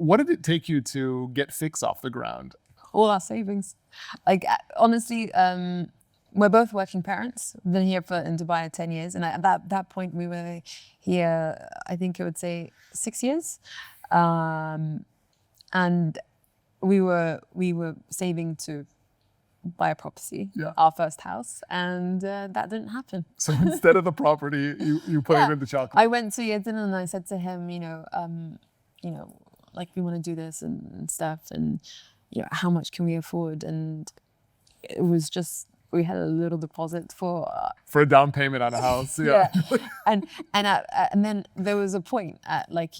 What did it take you to get Fix off the ground? All our savings. Like, honestly, we're both working parents. We've been here in Dubai 10 years. And at that point, we were here, I think I would say 6 years. And we were saving to buy a property, our first house, and that didn't happen. So instead of the property, you put it in the chocolate. I went to Yedin and I said to him, like, we want to do this and stuff, and how much can we afford? And it was just, we had a little deposit for a down payment on a house. Yeah. and then there was a point at, like,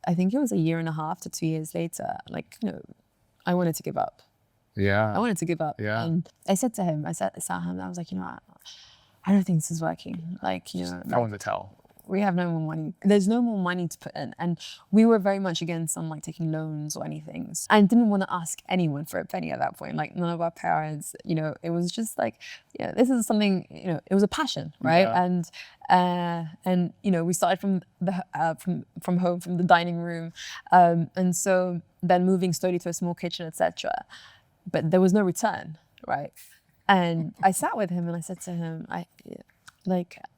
I think it was 1.5 to 2 years later, like, I wanted to give up. Yeah. I wanted to give up. Yeah. And I said to him, I was like, I don't think this is working. Like, no one to tell. We have no more money. There's no more money to put in. And we were very much against like taking loans or anything. I didn't want to ask anyone for a penny at that point. Like, none of our parents, it was just like, this is something, it was a passion, right? Yeah. And we started from from home, from the dining room. And so then moving slowly to a small kitchen, etc. But there was no return, right? And I sat with him and I said to him,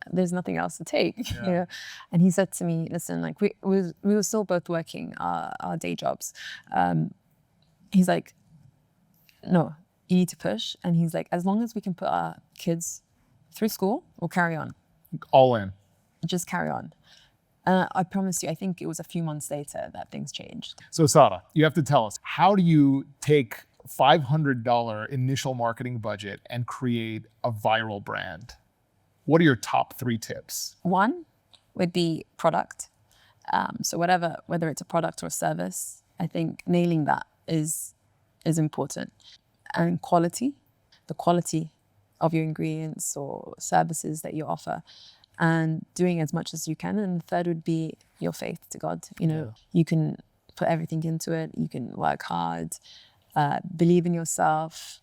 there's nothing else to take. Yeah. And he said to me, listen, like, we were still both working our day jobs. He's like, no, you need to push. And he's like, as long as we can put our kids through school, we'll carry on. All in. Just carry on. I promise you, I think it was a few months later that things changed. So Sara, you have to tell us, how do you take $500 initial marketing budget and create a viral brand? What are your top 3 tips? One would be product. So whether it's a product or a service, I think nailing that is important. And quality, the quality of your ingredients or services that you offer, and doing as much as you can. And the third would be your faith to God. You can put everything into it. You can work hard, believe in yourself,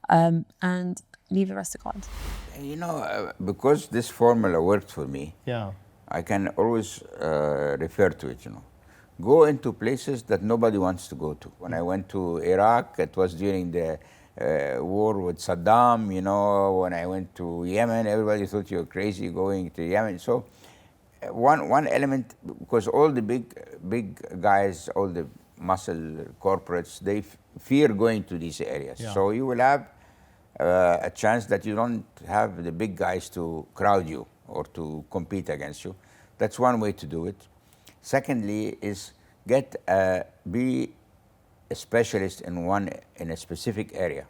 and leave the rest to God. Because this formula worked for me, I can always refer to it, Go into places that nobody wants to go to. When I went to Iraq, it was during the war with Saddam, when I went to Yemen, everybody thought you were crazy going to Yemen. So one element, because all the big guys, all the muscle corporates, they fear going to these areas. Yeah. So you will have a chance that you don't have the big guys to crowd you or to compete against you. That's one way to do it. Secondly is be a specialist in a specific area.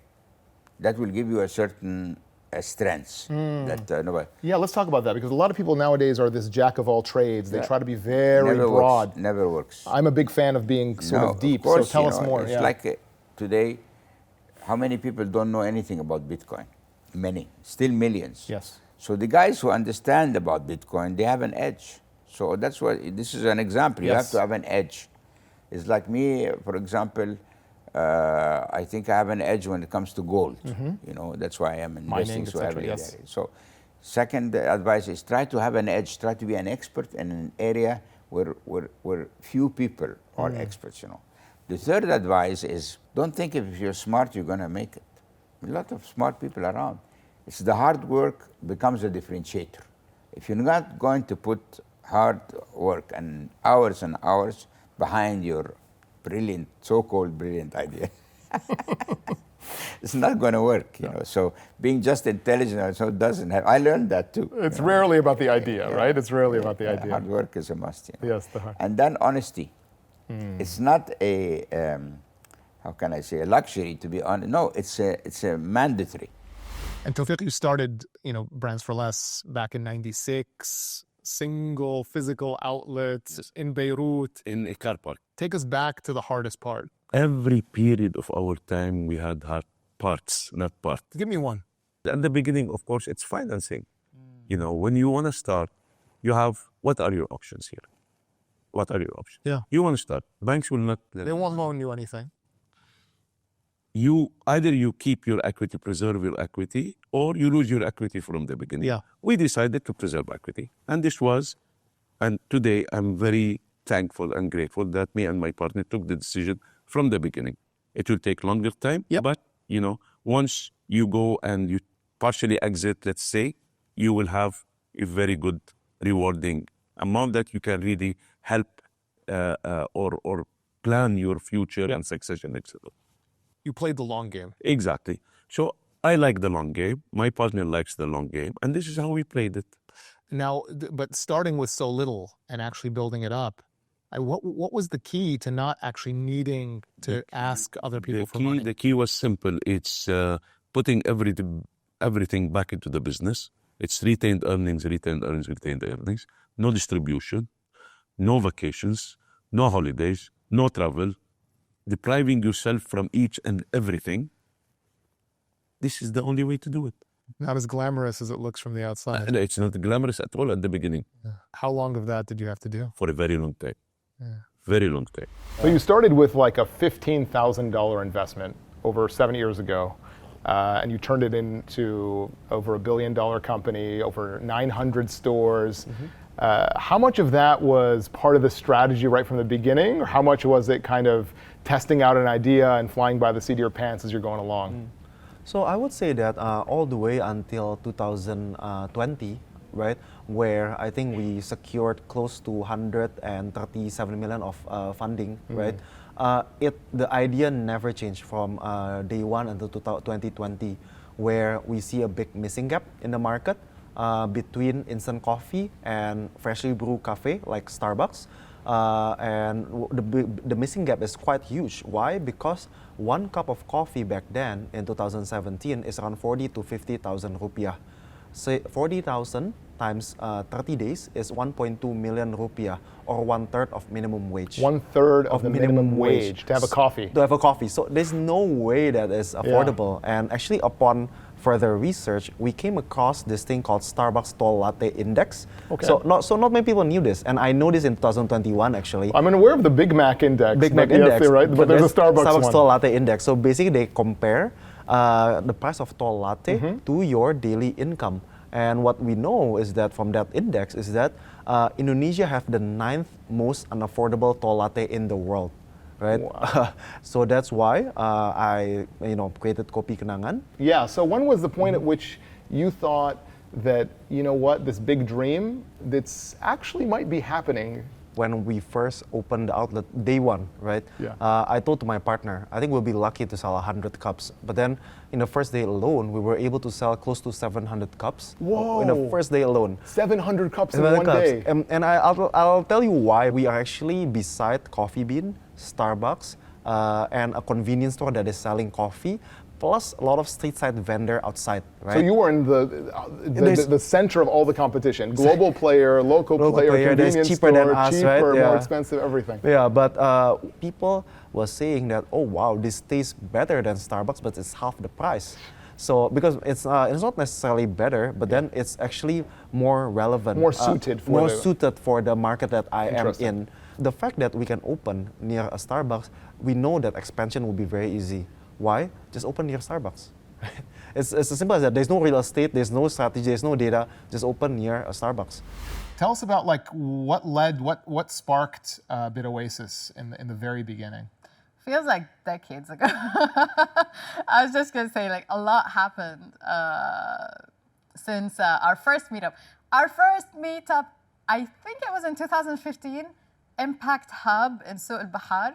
That will give you a certain strengths that nobody. Yeah, let's talk about that, because a lot of people nowadays are this jack of all trades. They try to be very broad. Never works. I'm a big fan of being sort of deep. Of course, so tell us more. It's like today, how many people don't know anything about Bitcoin? Many, still millions. Yes. So the guys who understand about Bitcoin, they have an edge. So that's why this is an example. You have to have an edge. It's like me, for example, I think I have an edge when it comes to gold. That's why I am investing so heavily there. So second advice is try to have an edge. Try to be an expert in an area where few people are experts, The third advice is don't think if you're smart, you're going to make it. A lot of smart people around. It's the hard work becomes a differentiator. If you're not going to put hard work and hours behind your brilliant, so-called brilliant idea, it's not going to work, So being just intelligent so doesn't have. I learned that too. It's rarely about the idea, right? It's rarely about the idea. Hard work is a must. Yes, the hard. And then honesty. It's not a how can I say, a luxury to be honest. No, it's a mandatory. And Toufic, you started, Brands for Less back in '96. Single physical outlets in Beirut. In a car park. Take us back to the hardest part. Every period of our time, we had hard parts, not part. Give me one. At the beginning, of course, it's financing. When you want to start, you have, what are your options here? What are your options? Yeah. You want to start. Banks will not. They won't loan you anything. Either you keep your equity, preserve your equity, or you lose your equity from the beginning. Yeah. We decided to preserve equity. And today I'm very thankful and grateful that me and my partner took the decision from the beginning. It will take longer time, but once you go and you partially exit, let's say, you will have a very good, rewarding amount that you can really help or plan your future and succession, etc. You played the long game. Exactly. So I like the long game. My partner likes the long game, and this is how we played it. Now, but starting with so little and actually building it up, what was the key to not actually needing to ask other people for money? The key was simple. It's putting everything back into the business. It's retained earnings, retained earnings, retained earnings. No distribution, no vacations, no holidays, no travel. Depriving yourself from each and everything. This is the only way to do it. Not as glamorous as it looks from the outside. It's not glamorous at all at the beginning. Yeah. How long of that did you have to do? For a very long time. Very long time. So you started with like a $15,000 investment over 7 years ago, and you turned it into over $1 billion company, over 900 stores. How much of that was part of the strategy right from the beginning, or how much was it kind of testing out an idea and flying by the seat of your pants as you're going along? So I would say that all the way until 2020, right, where I think we secured close to 137 million of funding, right? The idea never changed from day one until 2020, where we see a big missing gap in the market between instant coffee and freshly brewed cafe like Starbucks. And the missing gap is quite huge. Why? Because 1 cup of coffee back then in 2017 is around 40 to 50,000 rupiah. So 40,000 times 30 days is 1.2 million rupiah, or 1/3 of minimum wage. 1/3 of the minimum wage to have a coffee. To have a coffee. So there's no way that is affordable. And actually, upon further research, we came across this thing called Starbucks Tall Latte Index. Okay. So not many people knew this, and I know this in 2021 actually. I'm aware of the Big Mac Index. Big Mac Index, right? But there's a Starbucks one. Tall Latte Index. So basically, they compare the price of tall latte to your daily income. And what we know is that from that index is that Indonesia have the 9th most unaffordable tall latte in the world, right? Wow. So that's why I created Kopi Kenangan. Yeah. So when was the point at which you thought that, you know what, this big dream that's actually might be happening? When we first opened the outlet, day one, right? Yeah. I told to my partner, I think we'll be lucky to sell 100 cups. But then, in the first day alone, we were able to sell close to 700 cups. Whoa! In the first day alone. 700 cups in one day. And I'll tell you why. We are actually beside Coffee Bean, Starbucks, and a convenience store that is selling coffee, plus a lot of street side vendor outside, right? So you were in the center of all the competition. Global player, local player, convenience cheaper store, than us, cheaper, right? more expensive, everything. Yeah, but people were saying that, oh wow, this tastes better than Starbucks, but it's half the price. So because it's not necessarily better, but then it's actually more relevant, more suited for the market that I am in. The fact that we can open near a Starbucks, we know that expansion will be very easy. Why? Just open near Starbucks. It's as simple as that. There's no real estate, there's no strategy, there's no data. Just open near a Starbucks. Tell us about what sparked BitOasis in the very beginning. Feels like decades ago. I was just gonna say, like, a lot happened since our first meetup. Our first meetup, I think it was in 2015, Impact Hub in Suq al-Bahar.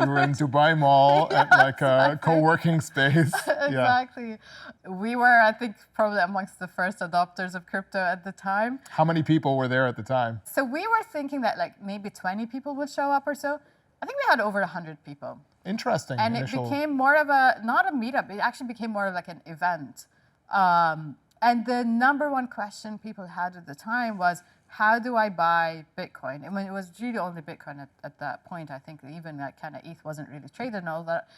We were in Dubai Mall at like a co-working space. Exactly. Yeah. We were, I think, probably amongst the first adopters of crypto at the time. How many people were there at the time? So we were thinking that like maybe 20 people would show up or so. I think we had over 100 people. Interesting. And it became more of not a meetup, it actually became more of like an event. And the number one question people had at the time was, how do I buy Bitcoin? I mean, it was really only Bitcoin at that point. I think even that kind of ETH wasn't really traded and all that.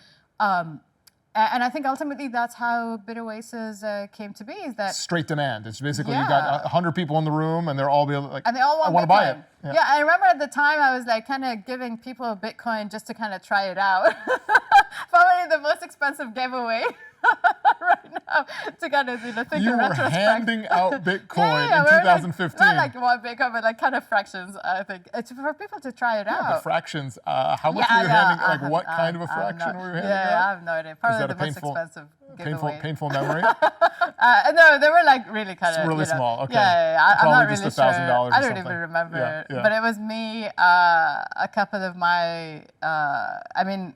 And I think ultimately that's how BitOasis came to be. Is that straight demand? It's basically you got 100 people in the room and they're all like, and they all want I want to buy it. Yeah, I remember at the time I was like kind of giving people Bitcoin just to kind of try it out. Probably the most expensive giveaway right to kind of, think You in were retrospect. handing out Bitcoin in we're 2015. not like one Bitcoin, but like kind of fractions, I think. It's for people to try it Yeah, out. but fractions, how much were you handing, like what kind of a I have fraction no- were you handing Yeah, out? I have no idea. Probably that the a most painful- expensive giveaway. Painful memory? No, they were like really kind of really small, okay. I'm Probably not just really $1,000 sure. or I don't something. even remember. Yeah. But it was me, a couple of my.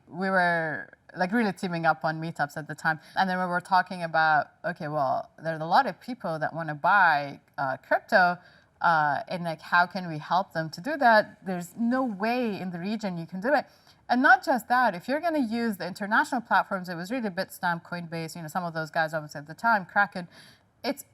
We were like really teaming up on meetups at the time, and then we were talking about, okay, well, there's a lot of people that want to buy crypto. And like, how can we help them to do that? There's no way in the region you can do it. And not just that, if you're going to use the international platforms, it was really Bitstamp, Coinbase, some of those guys obviously at the time, Kraken, it's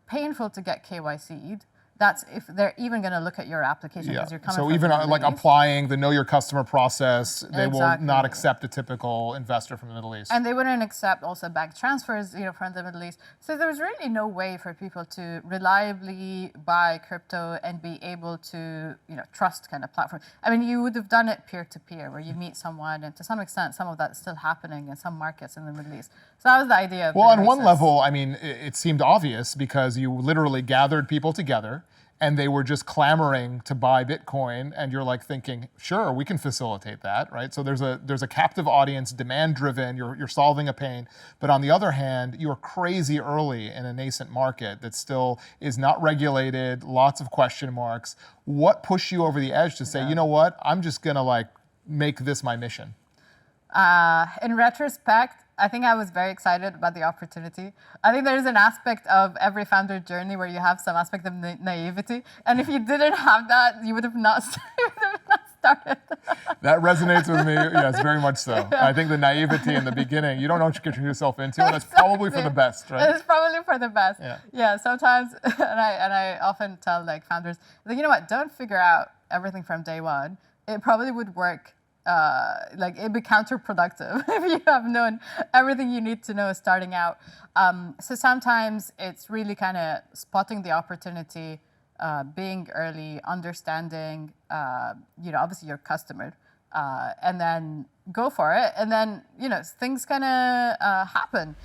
painful to get KYC'd. That's if they're even going to look at your application because you're coming So from even the Middle like East. applying the know your customer process, they will Exactly. not accept a typical investor from the Middle East. And they wouldn't accept also bank transfers, from the Middle East. So there was really no way for people to reliably buy crypto and be able to, trust kind of platform. I mean, you would have done it peer to peer, where you meet someone, and to some extent, some of that's still happening in some markets in the Middle East. So that was the idea of Well, on one BitOasis. level, I mean, it seemed obvious because you literally gathered people together and they were just clamoring to buy Bitcoin, and you're like thinking, sure, we can facilitate that, right? So there's a captive audience, demand-driven, you're solving a pain. But on the other hand, you're crazy early in a nascent market that still is not regulated, lots of question marks. What pushed you over the edge to say, you know what, I'm just gonna like make this my mission? In retrospect, I think I was very excited about the opportunity. I think there's an aspect of every founder journey where you have some aspect of naivety. And if you didn't have that, you would have not started. That resonates with me, yes, very much so. I think the naivety in the beginning, you don't know what you get yourself into, and that's probably for the best, right? It's probably for the best. Yeah. Sometimes, and I often tell like founders, like, you know what, don't figure out everything from day one. It probably would work. It'd be counterproductive if you have known everything you need to know starting out. So sometimes it's really kind of spotting the opportunity, being early, understanding, obviously your customer, and then go for it. And then, things kind of happen.